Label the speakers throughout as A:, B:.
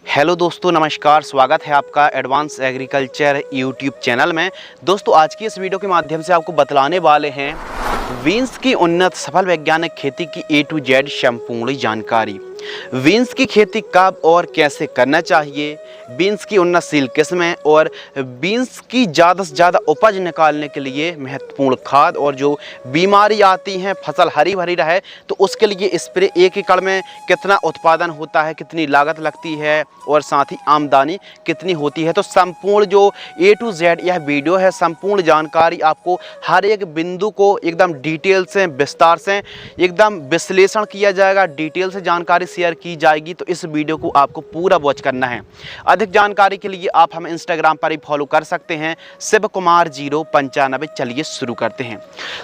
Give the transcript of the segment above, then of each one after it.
A: Hello दोस्तों, नमस्कार। स्वागत है आपका एडवांस एग्रीकल्चर यूट्यूब चैनल में। दोस्तों, आज की इस वीडियो के माध्यम से आपको बतलाने वाले हैं बीन्स की उन्नत सफल वैज्ञानिक खेती की A to Z संपूर्ण जानकारी। बीन्स की खेती कब और कैसे करना चाहिए, बीन्स की उन्नतशील किस्में और बीन्स की ज़्यादा से ज़्यादा उपज निकालने के लिए महत्वपूर्ण खाद और जो बीमारी आती हैं फसल हरी भरी रहे तो उसके लिए स्प्रे 1 एकड़ में कितना उत्पादन होता है, कितनी लागत लगती है और साथ ही आमदनी कितनी होती है। तो संपूर्ण जो A to Z यह वीडियो है, संपूर्ण जानकारी आपको हर एक बिंदु को एकदम डिटेल से विस्तार से एकदम विश्लेषण किया जाएगा, डिटेल से जानकारी शेयर की जाएगी। तो इस वीडियो को आपको पूरा वॉच करना है। अधिक जानकारी के लिए आप हमें इंस्टाग्राम पर ही फॉलो कर सकते हैं, शिव कुमार 095। चलिए शुरू करते हैं।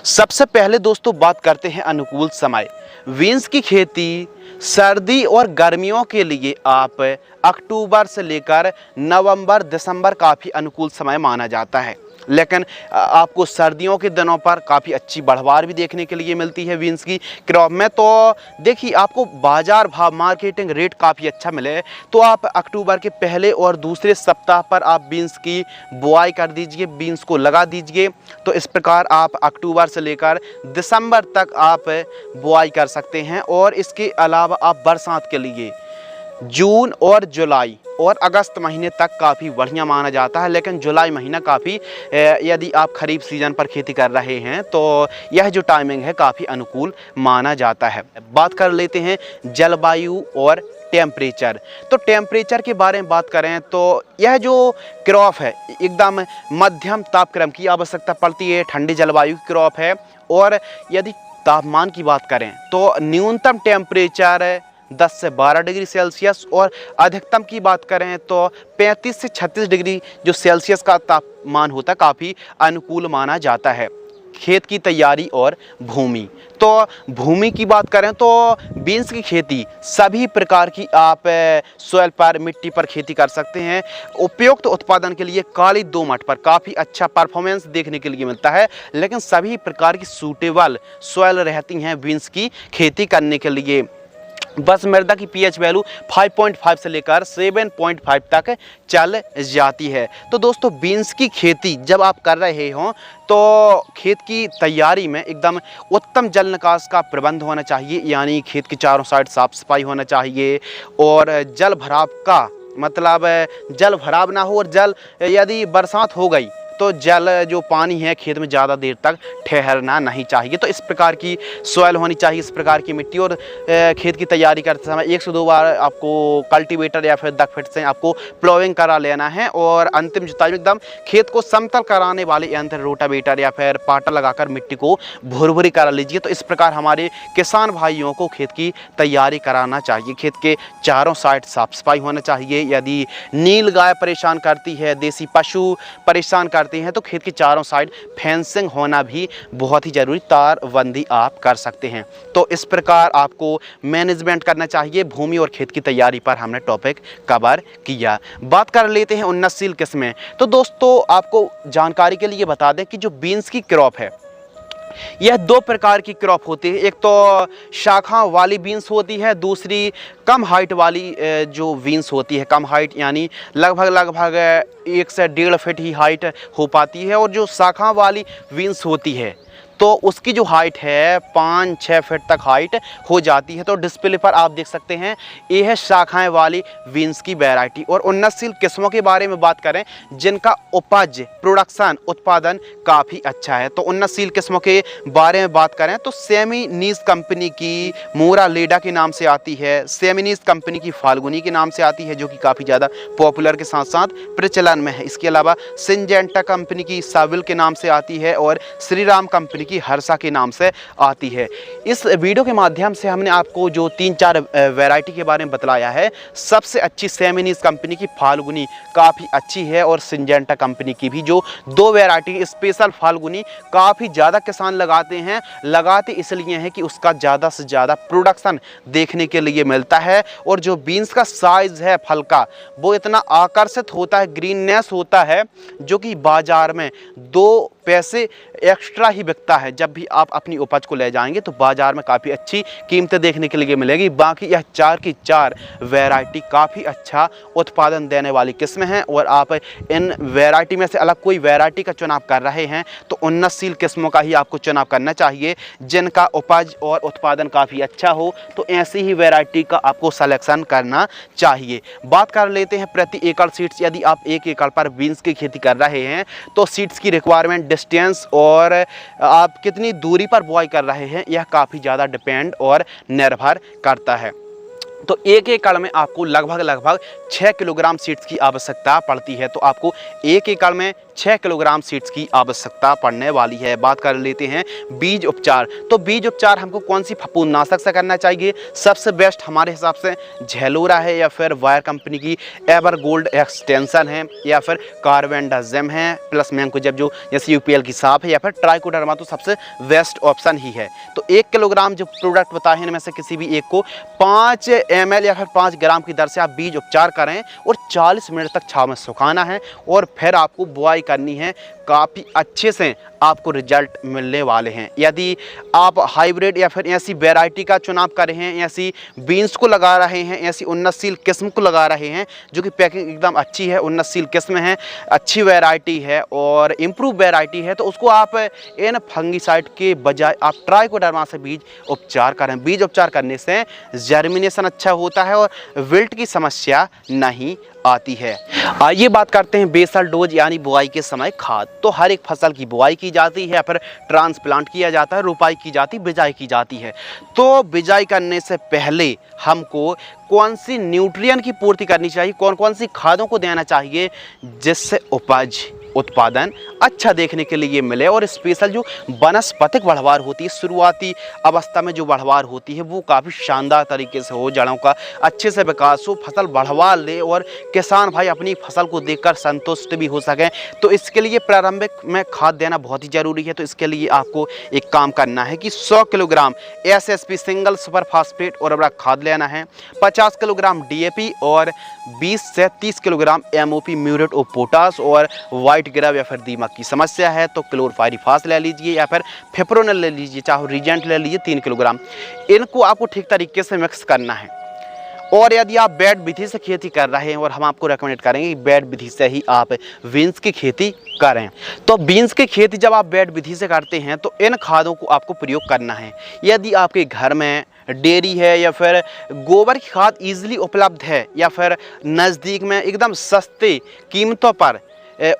A: सबसे पहले दोस्तों बात करते हैं अनुकूल समय। बीन्स की खेती सर्दी और गर्मियों के लिए आप अक्टूबर से लेकर नवंबर दिसंबर काफ़ी अनुकूल समय माना जाता है, लेकिन आपको सर्दियों के दिनों पर काफ़ी अच्छी बढ़वार भी देखने के लिए मिलती है बीन्स की क्रॉप में। तो देखिए, आपको बाज़ार भाव मार्केटिंग रेट काफ़ी अच्छा मिले तो आप अक्टूबर के पहले और दूसरे सप्ताह पर आप बीन्स की बुआई कर दीजिए, बीन्स को लगा दीजिए। तो इस प्रकार आप अक्टूबर से लेकर दिसंबर तक आप बुआई कर सकते हैं। और इसके अलावा आप बरसात के लिए जून और जुलाई और अगस्त महीने तक काफ़ी बढ़िया माना जाता है, लेकिन जुलाई महीना काफ़ी यदि आप खरीफ सीजन पर खेती कर रहे हैं तो यह जो टाइमिंग है काफ़ी अनुकूल माना जाता है। बात कर लेते हैं जलवायु और टेम्परेचर। तो टेम्परेचर के बारे में बात करें तो यह जो क्रॉप है एकदम मध्यम तापक्रम की आवश्यकता पड़ती है, ठंडी जलवायु की क्रॉप है। और यदि तापमान की बात करें तो न्यूनतम टेम्परेचर 10 से 12 डिग्री सेल्सियस और अधिकतम की बात करें तो 35 से 36 डिग्री जो सेल्सियस का तापमान होता है काफ़ी अनुकूल माना जाता है। खेत की तैयारी और भूमि। तो भूमि की बात करें तो बीन्स की खेती सभी प्रकार की आप सॉइल पर, मिट्टी पर खेती कर सकते हैं। उपयुक्त उत्पादन के लिए काली दोमट पर काफ़ी अच्छा परफॉर्मेंस देखने के लिए मिलता है, लेकिन सभी प्रकार की सूटेबल सॉइल रहती हैं बीन्स की खेती करने के लिए। बस मृदा की पीएच वैल्यू 5.5 से लेकर 7.5 तक चल जाती है। तो दोस्तों, बीन्स की खेती जब आप कर रहे हों तो खेत की तैयारी में एकदम उत्तम जल निकास का प्रबंध होना चाहिए, यानी खेत के चारों साइड साफ सफाई होना चाहिए। और जल भराव का मतलब जल भराव ना हो, और जल यदि बरसात हो गई तो जल जो पानी है खेत में ज़्यादा देर तक ठहरना नहीं चाहिए। तो इस प्रकार की सॉइल होनी चाहिए, इस प्रकार की मिट्टी। और खेत की तैयारी करते समय 1 से 2 बार आपको कल्टीवेटर या फिर दक फिट से आपको प्लोइंग करा लेना है। और अंतिम जुताई में एकदम खेत को समतल कराने वाले यंत्र रोटावेटर या फिर पाटा लगाकर मिट्टी को भुरभुरी करा लीजिए। तो इस प्रकार हमारे किसान भाइयों को खेत की तैयारी कराना चाहिए। खेत के चारों साइड साफ सफाई होना चाहिए। यदि नील गाय परेशान करती है, देसी पशु परेशान करते हैं तो खेत के चारों साइड फेंसिंग होना भी बहुत ही जरूरी, तारबंदी आप कर सकते हैं। तो इस प्रकार आपको मैनेजमेंट करना चाहिए। भूमि और खेत की तैयारी पर हमने टॉपिक कवर किया। बात कर लेते हैं उन्नतशील किस्में। तो दोस्तों, आपको जानकारी के लिए बता दें कि जो बीन्स की क्रॉप है यह 2 प्रकार की क्रॉप होती है। एक तो शाखा वाली बीन्स होती है, दूसरी कम हाइट वाली जो बीन्स होती है। कम हाइट यानी लगभग 1 से 1.5 फीट ही हाइट हो पाती है। और जो शाखा वाली बीन्स होती है तो उसकी जो हाइट है 5-6 फीट तक हाइट हो जाती है। तो डिस्प्ले पर आप देख सकते हैं, ये है शाखाएं वाली बीन्स की वैरायटी। और उन्नतशील किस्मों के बारे में बात करें जिनका उपज प्रोडक्शन उत्पादन काफ़ी अच्छा है। तो उन्नतशील किस्मों के बारे में बात करें तो सेमिनीज कंपनी की मोरा लेडा के नाम से आती है, सेमिनीज कंपनी की फाल्गुनी के नाम से आती है जो कि काफ़ी ज़्यादा पॉपुलर के साथ साथ प्रचलन में है। इसके अलावा सिंजेंटा कंपनी की साविल के नाम से आती है और श्रीराम कंपनी की हर्षा के नाम से आती है। इस वीडियो के माध्यम से हमने आपको जो 3-4 वैरायटी के बारे में बतलाया है। सबसे अच्छी सेमिनीज कंपनी की फाल्गुनी काफ़ी अच्छी है, और सिंजेंटा कंपनी की भी जो 2 वैरायटी स्पेशल फाल्गुनी काफ़ी ज़्यादा किसान लगाते इसलिए हैं कि उसका ज़्यादा से ज़्यादा प्रोडक्शन देखने के लिए मिलता है। और जो बीन्स का साइज़ है फल का वो इतना आकर्षित होता है, ग्रीननेस होता है, जो कि बाज़ार में 2 पैसे एक्स्ट्रा ही बिकता है जब भी आप अपनी उपज को ले जाएंगे तो बाज़ार में काफ़ी अच्छी कीमतें देखने के लिए मिलेगी। बाकी यह 4 की 4 वैरायटी काफ़ी अच्छा उत्पादन देने वाली किस्म है और आप इन वैरायटी में से अलग कोई वैरायटी का चुनाव कर रहे हैं तो उन्नतशील किस्मों का ही आपको चुनाव करना चाहिए, जिनका उपज और उत्पादन काफ़ी अच्छा हो। तो ऐसी ही वैरायटी का आपको सलेक्शन करना चाहिए। बात कर लेते हैं प्रति एकड़ सीड्स। यदि आप 1 एकड़ पर बीन्स की खेती कर रहे हैं तो सीड्स की रिक्वायरमेंट, डिस्टेंस और आप कितनी दूरी पर बुआई कर रहे हैं यह काफ़ी ज़्यादा डिपेंड और निर्भर करता है। तो 1 एकड़ में आपको लगभग 6 किलोग्राम सीड्स की आवश्यकता पड़ती है। तो आपको 1 एकड़ में 6 किलोग्राम सीड्स की आवश्यकता पड़ने वाली है। बात कर लेते हैं बीज उपचार। तो बीज उपचार हमको कौन सी फफूंदनाशक से करना चाहिए? सबसे बेस्ट हमारे हिसाब से झेलोरा है या फिर वायर कंपनी की एवर गोल्ड एक्सटेंशन है या फिर कार्बेंडाजिम है प्लस मैंकोजेब जो जैसे यूपीएल की साफ है या फिर ट्राइकोडर्मा, तो सबसे बेस्ट ऑप्शन ही है। तो 1 किलोग्राम जो प्रोडक्ट बताए हैं इनमें से किसी भी एक को 5 ml या फिर 5 ग्राम की दर से आप बीज उपचार करें और 40 मिनट तक छांव में सुखाना है और फिर आपको बुआई करनी है। काफ़ी अच्छे से आपको रिजल्ट मिलने वाले हैं। यदि आप हाइब्रिड या फिर ऐसी वैरायटी का चुनाव कर रहे हैं, ऐसी बीन्स को लगा रहे हैं, ऐसी उन्नतशील किस्म को लगा रहे हैं जो कि पैकिंग एकदम अच्छी है, उन्नतशील किस्म है, अच्छी वैरायटी है और इम्प्रूव वैरायटी है, तो उसको आप इन फंगिसाइड के बजाय आप ट्राइकोडर्मा से बीज उपचार करें। बीज उपचार करने से जर्मिनेशन अच्छा होता है और विल्ट की समस्या नहीं आती है। आइए बात करते हैं बेसल डोज यानी बुआई के समय खाद। तो हर एक फसल की बुआई की जाती है, फिर ट्रांसप्लांट किया जाता है, रोपाई की जाती है, बिजाई की जाती है। तो बिजाई करने से पहले हमको कौन सी न्यूट्रिएंट की पूर्ति करनी चाहिए, कौन कौन सी खादों को देना चाहिए जिससे उपज उत्पादन अच्छा देखने के लिए मिले और स्पेशल जो वनस्पतिक बढ़वार होती है, शुरुआती अवस्था में जो बढ़वार होती है वो काफ़ी शानदार तरीके से हो, जड़ों का अच्छे से विकास हो, फसल बढ़वार ले और किसान भाई अपनी फसल को देखकर संतुष्ट भी हो सकें। तो इसके लिए प्रारंभिक में खाद देना बहुत ही ज़रूरी है। तो इसके लिए आपको एक काम करना है कि 100 kilogram SSP single super phosphate उर्वरक खाद लेना है, 50 किलोग्राम DAP और 20 से 30 kilogram MOP muriate of potash और वाइट ग्रब या फिर दीमक की समस्या है तो क्लोरपाइरिफास ले लीजिए या फिर फिप्रोनिल ले लीजिए, चाहे रीजेंट ले लीजिए 3 किलोग्राम। इनको आपको ठीक तरीके से मिक्स करना है। और यदि आप बेड विधि से खेती कर रहे हैं और हम आपको रेकमेंड करेंगे कि बेड विधि से ही आप बीन्स की खेती करें। तो बीन्स की खेती जब आप बेड विधि से करते हैं तो इन खादों को आपको प्रयोग करना है। यदि आपके घर में डेयरी है या फिर गोबर की खाद ईजिली उपलब्ध है या फिर नज़दीक में एकदम सस्ते कीमतों पर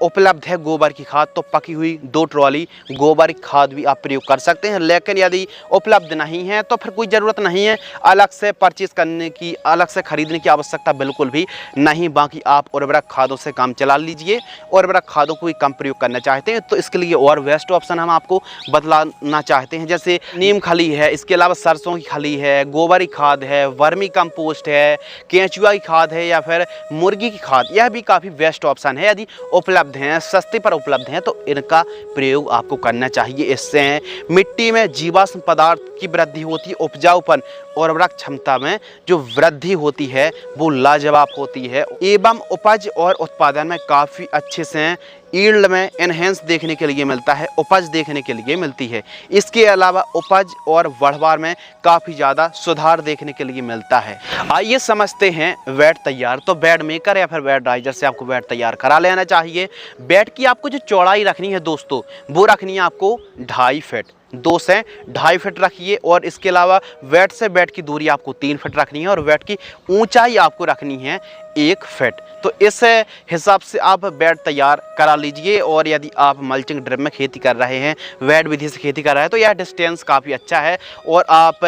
A: उपलब्ध है गोबर की खाद, तो पकी हुई 2 ट्रॉली गोबर की खाद भी आप प्रयोग कर सकते हैं। लेकिन यदि उपलब्ध नहीं है तो फिर कोई ज़रूरत नहीं है अलग से परचेज़ करने की, अलग से ख़रीदने की आवश्यकता बिल्कुल भी नहीं। बाकी आप उर्वरक खादों से काम चला लीजिए। उर्वरक खादों को भी कम प्रयोग करना चाहते हैं तो इसके लिए और बेस्ट ऑप्शन हम आपको बतलाना चाहते हैं, जैसे नीम खली है, इसके अलावा सरसों की खली है, गोबर की खाद है, वर्मी कंपोस्ट है, केंचुआ की खाद है या फिर मुर्गी की खाद, यह भी काफ़ी बेस्ट ऑप्शन है। यदि उपलब्ध हैं, सस्ते पर उपलब्ध हैं तो इनका प्रयोग आपको करना चाहिए। इससे मिट्टी में जीवाश्म पदार्थ की वृद्धि होती है, उपजाऊपन और उर्वरक क्षमता में जो वृद्धि होती है वो लाजवाब होती है एवं उपज और उत्पादन में काफ़ी अच्छे से ईल्ड में एनहेंस देखने के लिए मिलता है, उपज देखने के लिए मिलती है। इसके अलावा उपज और बढ़वार में काफ़ी ज़्यादा सुधार देखने के लिए मिलता है। आइए समझते हैं बेड तैयार। तो बेड मेकर या फिर बेड राइजर से आपको बेड तैयार करा लेना चाहिए। बेड की आपको जो चौड़ाई रखनी है दोस्तों वो रखनी है आपको 2.5 फीट, 2 से 2.5 फीट रखिए। और इसके अलावा बेड से बेड की दूरी आपको 3 फीट रखनी है और बेड की ऊंचाई आपको रखनी है 1 फीट। तो इस हिसाब से आप बेड तैयार करा लीजिए। और यदि आप मल्चिंग ड्रिप में खेती कर रहे हैं, बेड विधि से खेती कर रहे हैं तो यह डिस्टेंस काफ़ी अच्छा है। और आप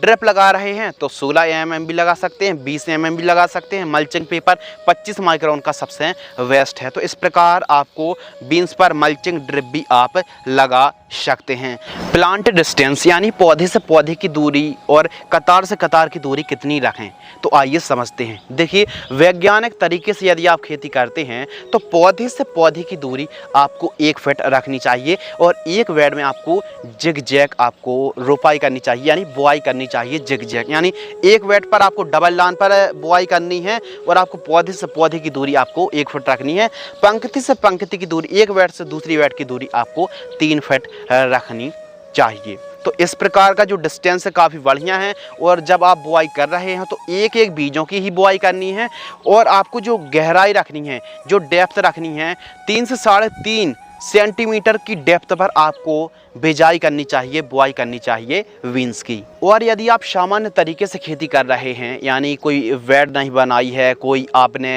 A: ड्रिप लगा रहे हैं तो 16 mm भी लगा सकते हैं, 20 mm भी लगा सकते हैं। मल्चिंग पेपर 25 माइक्रोन का सबसे बेस्ट है। तो इस प्रकार आपको बीन्स पर मल्चिंग ड्रिप भी आप लगा सकते हैं। प्लांट डिस्टेंस यानी पौधे से पौधे की दूरी और कतार से कतार की दूरी कितनी रखें, तो आइए समझते हैं। देखिए वैज्ञानिक तरीके से यदि आप खेती करते हैं तो पौधे से पौधे की दूरी आपको 1 फीट रखनी चाहिए और एक बेड में आपको जिग जैग आपको रोपाई करनी चाहिए यानी बुआई करनी चाहिए। जिग जैग यानी एक बेड पर आपको डबल लाइन पर बुआई करनी है और आपको पौधे से पौधे की दूरी आपको 1 फीट रखनी है। पंक्ति से पंक्ति की दूरी, एक बेड से दूसरी बेड की दूरी आपको 3 फीट रखनी रखनी चाहिए। तो इस प्रकार का जो डिस्टेंस है काफ़ी बढ़िया है। और जब आप बुआई कर रहे हैं तो एक एक बीजों की ही बुआई करनी है और आपको जो गहराई रखनी है, जो डेप्थ रखनी है, 3 से 3.5 सेंटीमीटर की डेप्थ पर आपको बिजाई करनी चाहिए, बुआई करनी चाहिए बीन्स की। और यदि आप सामान्य तरीके से खेती कर रहे हैं, यानी कोई वेड नहीं बनाई है, कोई आपने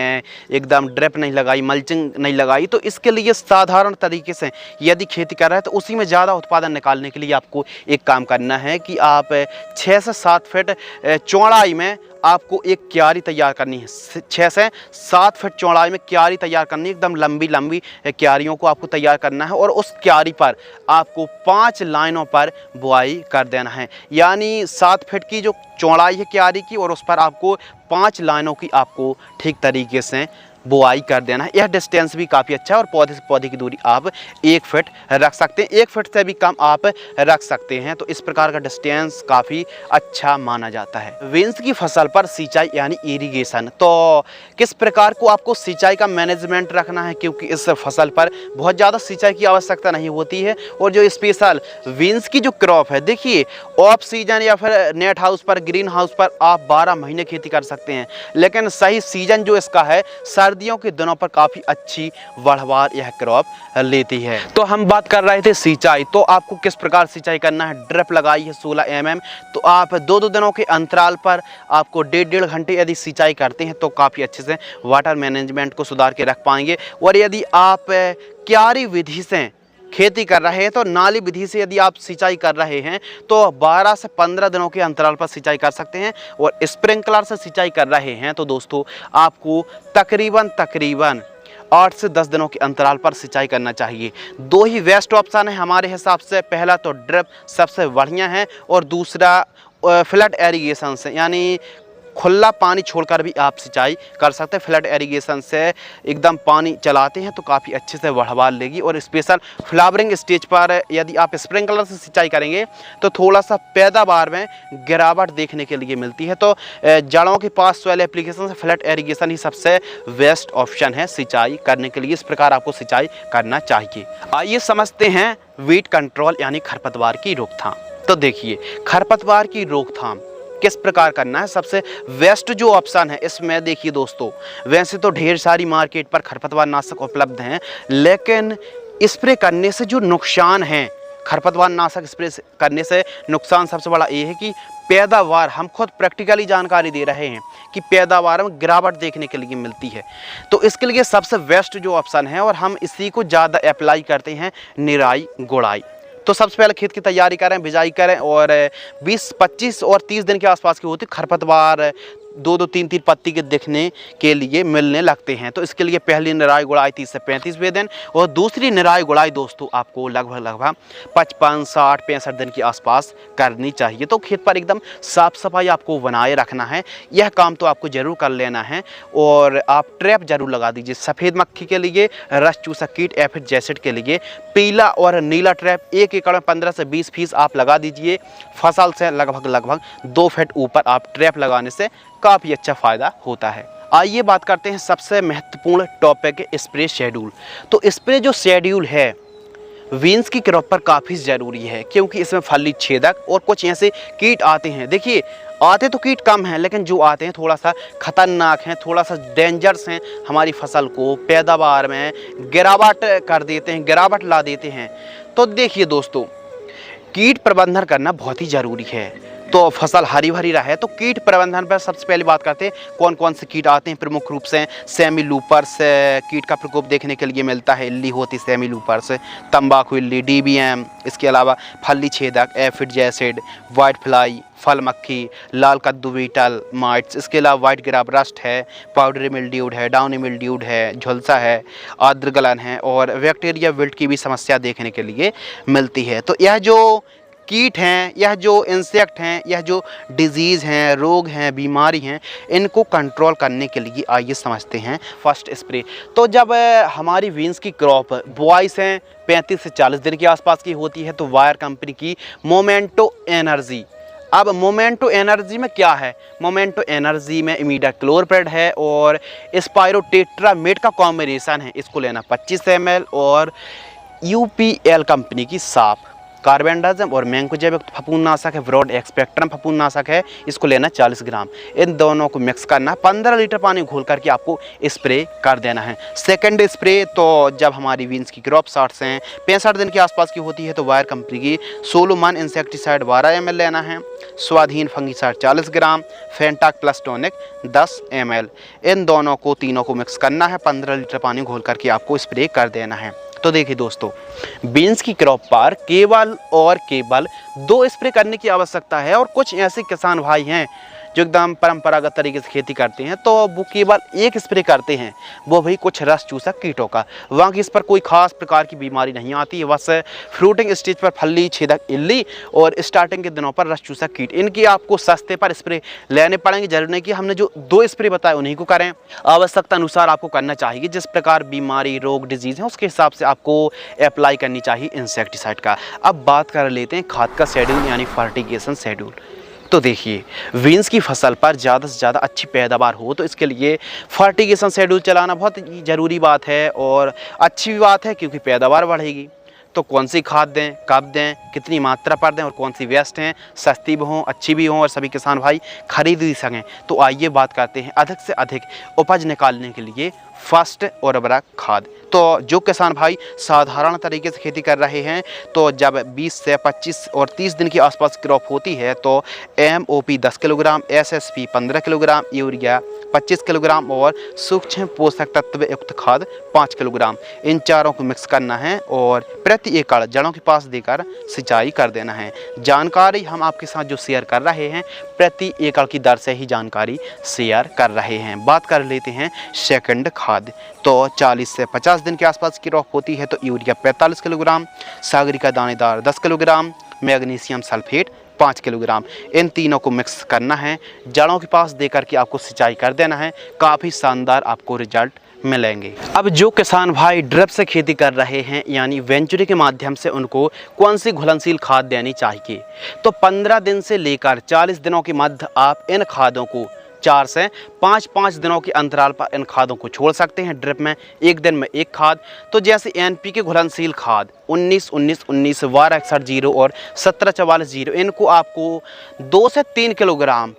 A: एकदम ड्रिप नहीं लगाई, मल्चिंग नहीं लगाई, तो इसके लिए साधारण तरीके से यदि खेती कर रहे हैं तो उसी में ज़्यादा उत्पादन निकालने के लिए आपको एक काम करना है कि आप 6 से 7 फीट चौड़ाई में आपको एक क्यारी तैयार करनी है। 6 से 7 फीट चौड़ाई में क्यारी तैयार करनी है, एकदम लंबी लंबी क्यारियों को आपको तैयार करना है और उस क्यारी पर आपको 5 लाइनों पर बुआई कर देना है। यानी 7 फीट की जो चौड़ाई है क्यारी की और उस पर आपको 5 लाइनों की आपको ठीक तरीके से बुआई कर देना है। यह डिस्टेंस भी काफ़ी अच्छा है और पौधे से पौधे की दूरी आप 1 फीट रख सकते हैं, 1 फीट से भी कम आप रख सकते हैं। तो इस प्रकार का डिस्टेंस काफ़ी अच्छा माना जाता है। बीन्स की फसल पर सिंचाई यानी इरिगेशन, तो किस प्रकार को आपको सिंचाई का मैनेजमेंट रखना है, क्योंकि इस फसल पर बहुत ज़्यादा सिंचाई की आवश्यकता नहीं होती है। और जो स्पेशल बीन्स की जो क्रॉप है, देखिए ऑफ सीजन या फिर नेट हाउस पर, ग्रीन हाउस पर आप 12 महीने खेती कर सकते हैं, लेकिन सही सीजन जो इसका है सर्दियों के दिनों पर काफ़ी अच्छी बढ़वार यह क्रॉप लेती है। तो हम बात कर रहे थे सिंचाई, तो आपको किस प्रकार सिंचाई करना है। ड्रिप लगाई है 16 mm, तो आप 2-2 दिनों के अंतराल पर आपको 1.5 घंटे यदि सिंचाई करते हैं तो काफ़ी अच्छे से वाटर मैनेजमेंट को सुधार के रख पाएंगे। और यदि आप क्यारी विधि से खेती कर रहे हैं तो नाली विधि से यदि आप सिंचाई कर रहे हैं तो 12 से 15 दिनों के अंतराल पर सिंचाई कर सकते हैं। और स्प्रिंकलर से सिंचाई कर रहे हैं तो दोस्तों आपको तकरीबन 8 से 10 दिनों के अंतराल पर सिंचाई करना चाहिए। 2 ही बेस्ट ऑप्शन है हमारे हिसाब से। पहला तो ड्रिप सबसे बढ़िया है और दूसरा फ्लड एरीगेशन से, यानी खुला पानी छोड़कर भी आप सिंचाई कर सकते हैं। फ्लड एरीगेशन से एकदम पानी चलाते हैं तो काफ़ी अच्छे से बढ़वार लेगी। और स्पेशल फ्लावरिंग स्टेज पर यदि आप स्प्रिंकलर से सिंचाई करेंगे तो थोड़ा सा पैदावार में गिरावट देखने के लिए मिलती है। तो जड़ों के पास सॉइल एप्लीकेशन से फ्लड एरीगेशन ही सबसे बेस्ट ऑप्शन है सिंचाई करने के लिए। इस प्रकार आपको सिंचाई करना चाहिए। आइए समझते हैं वीड कंट्रोल यानी खरपतवार की रोकथाम। तो देखिए खरपतवार की रोकथाम किस प्रकार करना है। सबसे बेस्ट जो ऑप्शन है इसमें देखिए दोस्तों, वैसे तो ढेर सारी मार्केट पर खरपतवार नाशक उपलब्ध हैं, लेकिन स्प्रे करने से जो नुकसान है, खरपतवार नाशक स्प्रे करने से नुकसान सबसे बड़ा ये है कि पैदावार, हम खुद प्रैक्टिकली जानकारी दे रहे हैं कि पैदावार में गिरावट देखने के लिए मिलती है। तो इसके लिए सबसे बेस्ट जो ऑप्शन है और हम इसी को ज़्यादा अप्लाई करते हैं, निराई गुड़ाई। तो सबसे पहले खेत की तैयारी करें, बिजाई करें और 20, 25 और 30 दिन के आसपास की होती खरपतवार 2-2, 3-3 पत्ती के दिखने के लिए मिलने लगते हैं। तो इसके लिए पहली निराई गुड़ाई 30 से 35वें दिन और दूसरी निराई गुड़ाई दोस्तों आपको लगभग 55, 60, 65 दिन के आसपास करनी चाहिए। तो खेत पर एकदम साफ सफाई आपको बनाए रखना है, यह काम तो आपको ज़रूर कर लेना है। और आप ट्रैप ज़रूर लगा दीजिए, सफ़ेद मक्खी के लिए, रस चूसा कीट, एफिड जैसिड के लिए पीला और नीला ट्रैप 1 एकड़ में 15 से 20 पीस आप लगा दीजिए। फसल से लगभग 2 फीट ऊपर आप ट्रैप लगाने से काफ़ी अच्छा फ़ायदा होता है। आइए बात करते हैं सबसे महत्वपूर्ण टॉपिक, स्प्रे शेड्यूल। तो स्प्रे जो शेड्यूल है बीन्स की क्रॉप पर काफ़ी ज़रूरी है, क्योंकि इसमें फली छेदक और कुछ ऐसे कीट आते हैं। देखिए आते तो कीट कम हैं, लेकिन जो आते हैं थोड़ा सा ख़तरनाक हैं, थोड़ा सा डेंजरस हैं, हमारी फसल को पैदावार में गिरावट कर देते हैं, गिरावट ला देते हैं। तो देखिए दोस्तों कीट प्रबंधन करना बहुत ही ज़रूरी है तो फसल हरी भरी रहे। तो कीट प्रबंधन पर सबसे पहले बात करते हैं कौन कौन से कीट आते हैं। प्रमुख रूप से सेमी लूपर्स कीट का प्रकोप देखने के लिए मिलता है, इल्ली होती सेमी लूपर्स, तंबाकू इल्ली, DBM, इसके अलावा फली छेदक, एफिड जैसिड, वाइट फ्लाई, फल मक्खी, लाल कद्दू बीटल माइट्स, इसके अलावा वाइट ग्राब रस्ट है, पाउडरी मिल्ड्यूड है, डाउनी मिल्ड्यूड है, झुलसा है, आर्द्रगलन है और बैक्टीरिया विल्ट की भी समस्या देखने के लिए मिलती है। तो यह जो कीट हैं, यह जो इंसेक्ट हैं, यह जो डिजीज़ हैं, रोग हैं, बीमारी हैं, इनको कंट्रोल करने के लिए आइए समझते हैं फर्स्ट स्प्रे। तो जब हमारी बीन्स की क्रॉप बुआई से 35 से 40 दिन के आसपास की होती है तो वायर कंपनी की मोमेंटो एनर्जी। अब मोमेंटो एनर्जी में क्या है, मोमेंटो एनर्जी में इमिडाक्लोरप्रिड है और स्पाइरोटेट्रामेट का कॉम्बिनेशन है। इसको लेना 25 ml और UPL कंपनी की साफ कार्बेंडाजिम और मैंकोजेब फफूंदनाशक है, ब्रॉड एक्सपेक्ट्रम फफूंदनाशक है, इसको लेना 40 ग्राम। इन दोनों को मिक्स करना, 15 लीटर पानी घोल करके आपको स्प्रे कर देना है। सेकंड स्प्रे तो जब हमारी बीन्स की क्रॉप 60 से 65 दिन के आसपास की होती है तो वायर कंपनी की सोलोमन इंसेक्टिसाइड 12 ml लेना है, स्वाधीन फंगिसाइड 40 ग्राम, फेंटाक प्लस टॉनिक 10 ml। इन दोनों को तीनों को मिक्स करना है, 15 लीटर पानी घोल करके आपको स्प्रे कर देना है। तो देखिए दोस्तों, बीन्स की क्रॉप पर केवल और केवल 2 स्प्रे करने की आवश्यकता है। और कुछ ऐसे किसान भाई हैं जो एकदम परंपरागत तरीके से खेती करते हैं तो वो केवल 1 स्प्रे करते हैं, वो भी कुछ रस चूसक कीटों का। वहाँ की इस पर कोई खास प्रकार की बीमारी नहीं आती है, बस फ्रूटिंग स्टेज पर फल्ली छेदक इल्ली और स्टार्टिंग के दिनों पर रस चूसक कीट, इनकी आपको सस्ते पर स्प्रे लेने पड़ेंगे। जरूरी नहीं कि हमने जो 2 स्प्रे बताए उन्हीं को करें, आवश्यकता अनुसार आपको करना चाहिए। जिस प्रकार बीमारी रोग डिजीज़ है उसके हिसाब से आपको अप्लाई करनी चाहिए इंसेक्टिसाइड का। अब बात कर लेते हैं खाद का शेड्यूल यानी फर्टिगेशन शेड्यूल। तो देखिए, बीन्स की फसल पर ज़्यादा से ज़्यादा अच्छी पैदावार हो तो इसके लिए फर्टिगेशन शेड्यूल चलाना बहुत ही ज़रूरी बात है और अच्छी भी बात है, क्योंकि पैदावार बढ़ेगी। तो कौन सी खाद दें, कब दें, कितनी मात्रा पर दें और कौन सी वेस्ट हैं, सस्ती भी हों, अच्छी भी हों और सभी किसान भाई खरीद भी सकें। तो आइए बात करते हैं अधिक से अधिक उपज निकालने के लिए फर्स्ट उर्वरक खाद। तो जो किसान भाई साधारण तरीके से खेती कर रहे हैं तो जब 20 से 25 और 30 दिन के आसपास क्रॉप होती है तो MOP 10 kilogram, SSP 15 kilogram, urea 25 kilogram और सूक्ष्म पोषक तत्व युक्त खाद 5 किलोग्राम, इन चारों को मिक्स करना है और प्रति एकड़ जड़ों के पास देकर सिंचाई कर देना है। जानकारी हम आपके साथ जो शेयर कर रहे हैं प्रति एकड़ की दर से ही जानकारी शेयर कर रहे हैं। बात कर लेते हैं सेकंड खाद। तो 40 से 50 दिन के आसपास की क्रॉप होती है तो यूरिया 45 किलोग्राम, सागरिका दानेदार 10 किलोग्राम, मैग्नीशियम सल्फेट 5 किलोग्राम, इन तीनों को मिक्स करना है, जड़ों के पास देकर के आपको सिंचाई कर देना है। काफ़ी शानदार आपको रिजल्ट मिलेंगे। अब जो किसान भाई ड्रिप से खेती कर रहे हैं यानी वेंचुरी के माध्यम से, उनको कौन सी घुलनशील खाद देनी चाहिए? तो 15 दिन से लेकर 40 दिनों के मध्य आप इन खादों को 4 से 5 दिनों के अंतराल पर इन खादों को छोड़ सकते हैं ड्रिप में, एक दिन में एक खाद। तो जैसे NPK घुलनशील खाद 19-19-19, 12-61-0 और 17-44-0, इनको आपको 2 से 3 किलोग्राम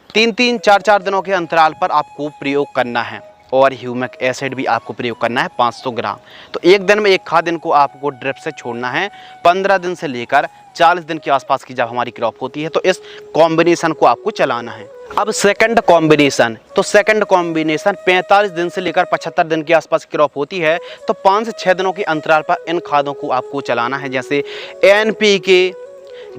A: 3-3, 4-4 दिनों के अंतराल पर आपको प्रयोग करना है। और ह्यूमिक एसिड भी आपको प्रयोग करना है 500 ग्राम। तो एक दिन में एक खाद इनको आपको ड्रिप से छोड़ना है। 15 दिन से लेकर 40 दिन के आसपास की जब हमारी क्रॉप होती है तो इस कॉम्बिनेशन को आपको चलाना है। अब सेकंड कॉम्बिनेशन, तो सेकंड कॉम्बिनेशन 45 दिन से लेकर 75 दिन के आसपास की क्रॉप होती है तो 5 से 6 दिनों के अंतराल पर इन खादों को आपको चलाना है। जैसे NPK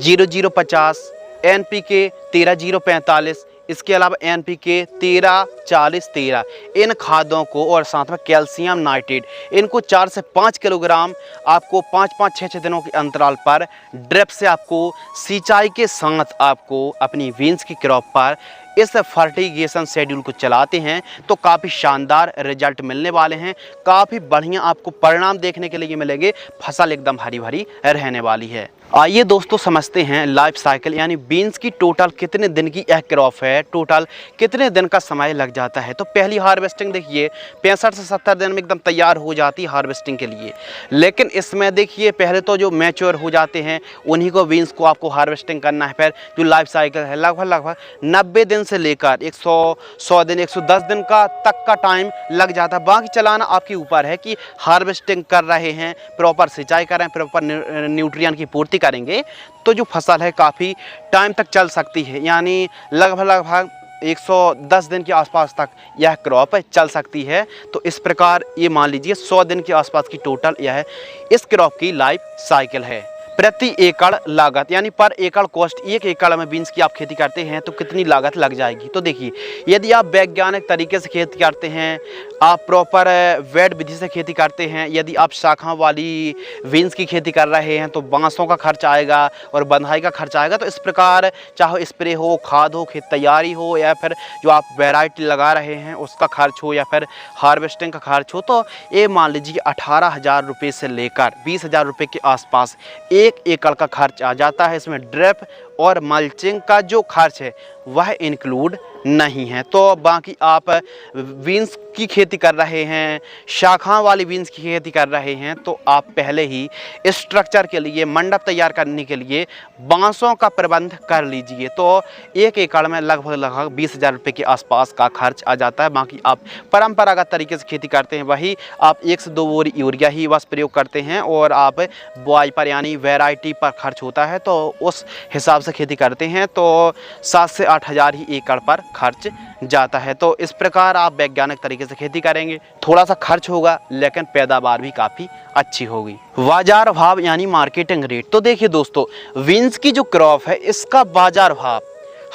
A: 0050, NPK 13045, इसके अलावा NPK 13-40-13, इन खादों को और साथ में कैल्शियम नाइट्रेट, इनको 4 से 5 किलोग्राम आपको 5-5, 6-6 दिनों के अंतराल पर ड्रिप से आपको सिंचाई के साथ आपको अपनी बीन्स की क्रॉप पर इस फर्टिगेशन शेड्यूल को चलाते हैं तो काफ़ी शानदार रिजल्ट मिलने वाले हैं। काफ़ी बढ़िया आपको परिणाम देखने के लिए मिलेंगे, फसल एकदम हरी भरी रहने वाली है। आइए दोस्तों समझते हैं लाइफ साइकिल यानी बीन्स की टोटल कितने दिन की यह क्रॉप है, टोटल कितने दिन का समय लग जाता है। तो पहली हार्वेस्टिंग देखिए 65 से 70 दिन में एकदम तैयार हो जाती है हार्वेस्टिंग के लिए। लेकिन इसमें देखिए पहले तो जो मैच्योर हो जाते हैं उन्हीं को बीन्स को आपको हार्वेस्टिंग करना है। फिर जो लाइफ साइकिल है लगभग 90 दिन से लेकर 100 दिन 110 दिन का तक का टाइम लग जाता है। बाकी चलाना आपके ऊपर है कि हार्वेस्टिंग कर रहे हैं, प्रॉपर सिंचाई कर रहे हैं, प्रॉपर न्यूट्रिएंट की पूर्ति करेंगे तो जो फसल है काफ़ी टाइम तक चल सकती है। यानी लगभग 110 दिन के आसपास तक यह क्रॉप चल सकती है। तो इस प्रकार ये मान लीजिए 100 दिन के आसपास की टोटल यह इस क्रॉप की लाइफ साइकिल है। प्रति एकड़ लागत यानी पर एकड़ कॉस्ट, 1 एकड़ में बीन्स की आप खेती करते हैं तो कितनी लागत लग जाएगी। तो देखिए यदि आप वैज्ञानिक तरीके से खेती करते हैं, आप प्रॉपर वेड विधि से खेती करते हैं, यदि आप शाखा वाली बीन्स की खेती कर रहे हैं तो बांसों का खर्च आएगा और बंधाई का खर्च आएगा। तो इस प्रकार चाहे स्प्रे हो, खाद हो, खेत तैयारी हो या फिर जो आप वैरायटी लगा रहे हैं उसका खर्च हो या फिर हार्वेस्टिंग का खर्च हो, तो ये मान लीजिए 18,000 रुपये से लेकर 20,000 रुपये के आसपास 1 एकड़ का खर्च आ जाता है। इसमें ड्रिप और मल्चिंग का जो खर्च है वह इंक्लूड नहीं है। तो बाकी आप बीन्स की खेती कर रहे हैं, शाखा वाली बीन्स की खेती कर रहे हैं, तो आप पहले ही स्ट्रक्चर के लिए, मंडप तैयार करने के लिए बांसों का प्रबंध कर लीजिए। तो 1 एकड़ में लगभग 20,000 रुपये के आसपास का खर्च आ जाता है। बाकी आप परंपरागत तरीके से खेती करते हैं, वही आप 1 से 2 बोरी यूरिया ही बस प्रयोग करते हैं और आप बुआई पर यानी वैरायटी पर खर्च होता है तो उस हिसाब से खेती करते हैं, तो 7 से 8 हज़ार ही एकड़ पर खर्च जाता है। तो इस प्रकार आप वैज्ञानिक तरीके से खेती करेंगे, थोड़ा सा खर्च होगा लेकिन पैदावार भी काफ़ी अच्छी होगी। बाजार भाव यानी मार्केटिंग रेट। तो देखिए दोस्तों, बीन्स की जो क्रॉप है इसका बाजार भाव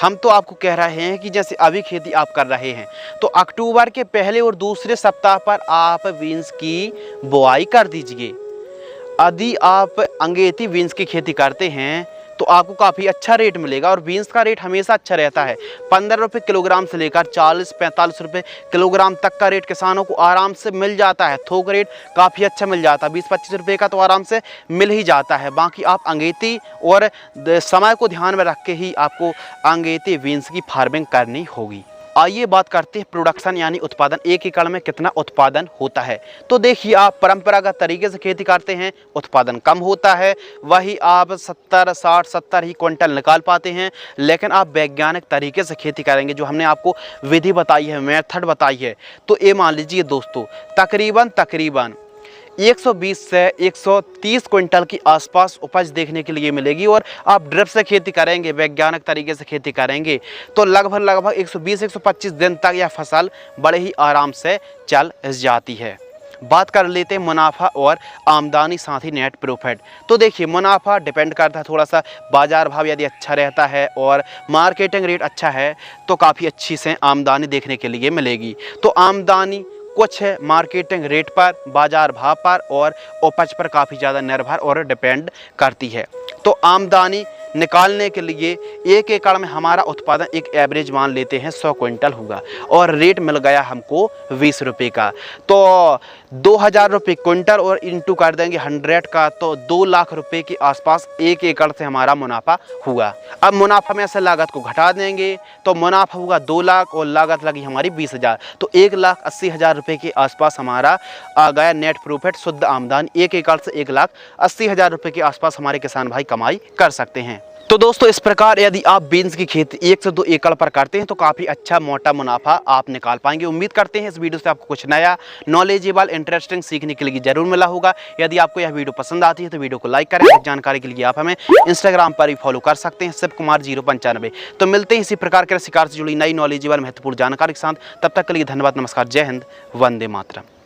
A: हम तो आपको कह रहे हैं कि जैसे अभी खेती आप कर रहे हैं तो अक्टूबर के पहले और दूसरे सप्ताह पर आप बीन्स की बुआई कर दीजिए। यदि आप अंगेती बीन्स की खेती करते हैं तो आपको काफ़ी अच्छा रेट मिलेगा और बीन्स का रेट हमेशा अच्छा रहता है। 15 रुपये किलोग्राम से लेकर 40-45 रुपये किलोग्राम तक का रेट किसानों को आराम से मिल जाता है। थोक रेट काफ़ी अच्छा मिल जाता है, 20-25 रुपये का तो आराम से मिल ही जाता है। बाकी आप अंगेती और समय को ध्यान में रख के ही आपको अंगेती बीन्स की फार्मिंग करनी होगी। आइए बात करते हैं प्रोडक्शन यानी उत्पादन, 1 एकड़ में कितना उत्पादन होता है। तो देखिए, आप परंपरागत तरीके से खेती करते हैं, उत्पादन कम होता है, वही आप 70 ही क्विंटल निकाल पाते हैं। लेकिन आप वैज्ञानिक तरीके से खेती करेंगे, जो हमने आपको विधि बताई है, मेथड बताई है, तो ये मान लीजिए दोस्तों तकरीबन 120 से 130 क्विंटल की आसपास उपज देखने के लिए मिलेगी। और आप ड्रिप से खेती करेंगे, वैज्ञानिक तरीके से खेती करेंगे तो लगभग 120-125 दिन तक यह फसल बड़े ही आराम से चल जाती है। बात कर लेते हैं मुनाफा और आमदनी, साथ ही नेट प्रॉफिट। तो देखिए, मुनाफा डिपेंड करता है थोड़ा सा बाजार भाव यदि अच्छा रहता है और मार्केटिंग रेट अच्छा है तो काफ़ी अच्छी से आमदनी देखने के लिए मिलेगी। तो आमदनी कुछ मार्केटिंग रेट पर, बाजार भाव पर और उपज पर काफ़ी ज़्यादा निर्भर और डिपेंड करती है। तो आमदनी निकालने के लिए 1 एकड़ में हमारा उत्पादन एक एवरेज मान लेते हैं 100 क्विंटल होगा और रेट मिल गया हमको 20 रुपये का, तो 2,000 रुपये क्विंटल और इंटू कर देंगे 100 का, तो 2 लाख रुपए के आसपास 1 एकड़ से हमारा मुनाफा हुआ। अब मुनाफा में से लागत को घटा देंगे तो मुनाफा होगा 2 लाख और लागत लगी हमारी 20,000, तो 1,80,000 रुपये के आसपास हमारा आ गया नेट प्रॉफिट, शुद्ध आमदनी। 1 एकड़ से 1,80,000 रुपये के आसपास हमारे किसान भाई कमाई कर सकते हैं। तो दोस्तों, इस प्रकार यदि आप बीन्स की खेती 1 से 2 एकड़ पर करते हैं तो काफ़ी अच्छा मोटा मुनाफा आप निकाल पाएंगे। उम्मीद करते हैं इस वीडियो से आपको कुछ नया, नॉलेजेबल, इंटरेस्टिंग सीखने के लिए जरूर मिला होगा। यदि आपको यह वीडियो पसंद आती है तो वीडियो को लाइक करें। अधिक जानकारी के लिए आप हमें इंस्टाग्राम पर भी फॉलो कर सकते हैं, शिवकुमार 095। तो मिलते हैं इसी प्रकार के शिकार से जुड़ी नई, नॉलेजेबल, महत्वपूर्ण जानकारी के साथ। तब तक के लिए धन्यवाद, नमस्कार, जय हिंद, वंदे मातरम।